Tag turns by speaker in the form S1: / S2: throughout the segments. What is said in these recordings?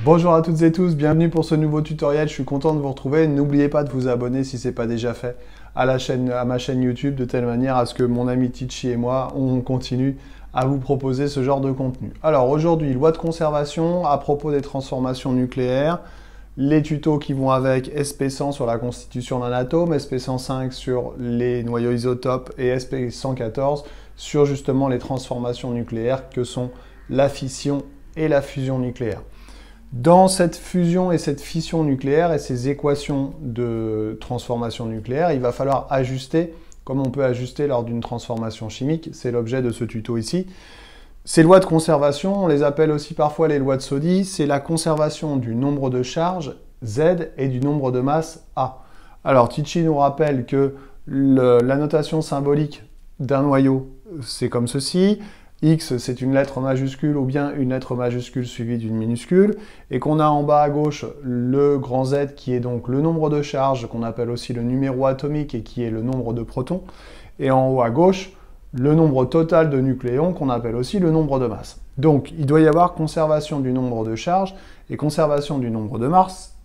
S1: Bonjour à toutes et tous, bienvenue pour ce nouveau tutoriel, je suis content de vous retrouver. N'oubliez pas de vous abonner si ce n'est pas déjà fait à ma chaîne YouTube, de telle manière à ce que mon ami Tichy et moi, on continue à vous proposer ce genre de contenu. Alors aujourd'hui, loi de conservation à propos des transformations nucléaires, les tutos qui vont avec SP100 sur la constitution d'un atome, SP105 sur les noyaux isotopes et SP114 sur justement les transformations nucléaires que sont la fission et la fusion nucléaire. Dans cette fusion et cette fission nucléaire et ces équations de transformation nucléaire, il va falloir ajuster, comme on peut ajuster lors d'une transformation chimique. C'est l'objet de ce tuto ici. Ces lois de conservation, on les appelle aussi parfois les lois de Soddy. C'est la conservation du nombre de charges Z et du nombre de masse A. Alors Tichy nous rappelle que la notation symbolique d'un noyau, c'est comme ceci. X, c'est une lettre majuscule ou bien une lettre majuscule suivie d'une minuscule, et qu'on a en bas à gauche le grand Z qui est donc le nombre de charges, qu'on appelle aussi le numéro atomique et qui est le nombre de protons, et en haut à gauche, le nombre total de nucléons qu'on appelle aussi le nombre de masses. Donc, il doit y avoir conservation du nombre de charges et conservation du nombre de masse,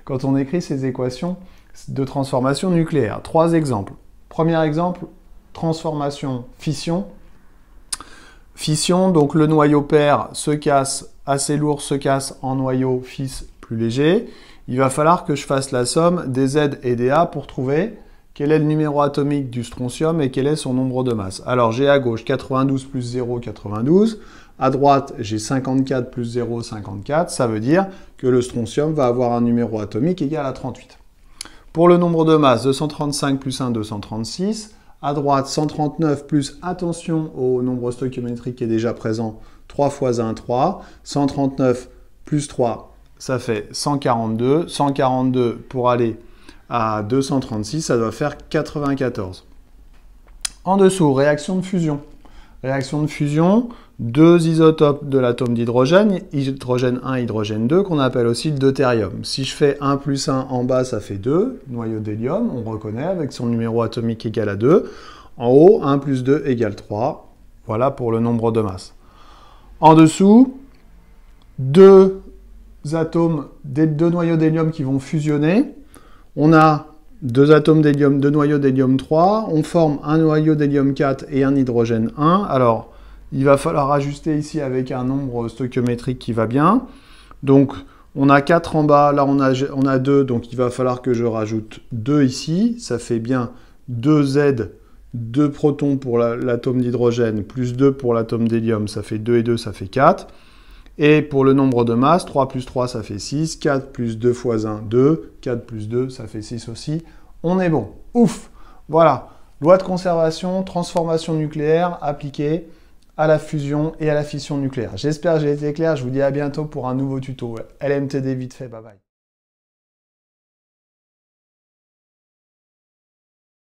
S1: quand on écrit ces équations de transformation nucléaire. Trois exemples. Premier exemple, transformation fission. Fission, donc le noyau père se casse, assez lourd se casse en noyau fils plus léger. Il va falloir que je fasse la somme des Z et des A pour trouver quel est le numéro atomique du strontium et quel est son nombre de masse. Alors j'ai à gauche 92 plus 0, 92. À droite, j'ai 54 plus 0, 54. Ça veut dire que le strontium va avoir un numéro atomique égal à 38. Pour le nombre de masse, 235 plus 1, 236. À droite, 139 plus, attention au nombre stoichiométrique qui est déjà présent, 3 fois 1, 3. 139 plus 3, ça fait 142. 142 pour aller à 236, ça doit faire 94. En dessous, réaction de fusion. Réaction de fusion, deux isotopes de l'atome d'hydrogène, hydrogène 1, hydrogène 2, qu'on appelle aussi le deutérium. Si je fais 1 plus 1 en bas, ça fait 2, noyau d'hélium, on reconnaît, avec son numéro atomique égal à 2. En haut, 1 plus 2 égale 3. Voilà pour le nombre de masses. En dessous, deux noyaux d'hélium qui vont fusionner. On a deux atomes d'hélium, deux noyaux d'hélium 3, on forme un noyau d'hélium 4 et un hydrogène 1. Alors, il va falloir ajuster ici avec un nombre stoichiométrique qui va bien. Donc, on a 4 en bas, là on a 2, donc il va falloir que je rajoute 2 ici. Ça fait bien 2 Z, 2 protons pour l'atome d'hydrogène, plus 2 pour l'atome d'hélium, ça fait 2 et 2, ça fait 4. Et pour le nombre de masse, 3 plus 3, ça fait 6. 4 plus 2 fois 1, 2. 4 plus 2, ça fait 6 aussi. On est bon. Ouf! Voilà. Loi de conservation, transformation nucléaire appliquée à la fusion et à la fission nucléaire. J'espère que j'ai été clair. Je vous dis à bientôt pour un nouveau tuto. LMTD vite fait. Bye bye.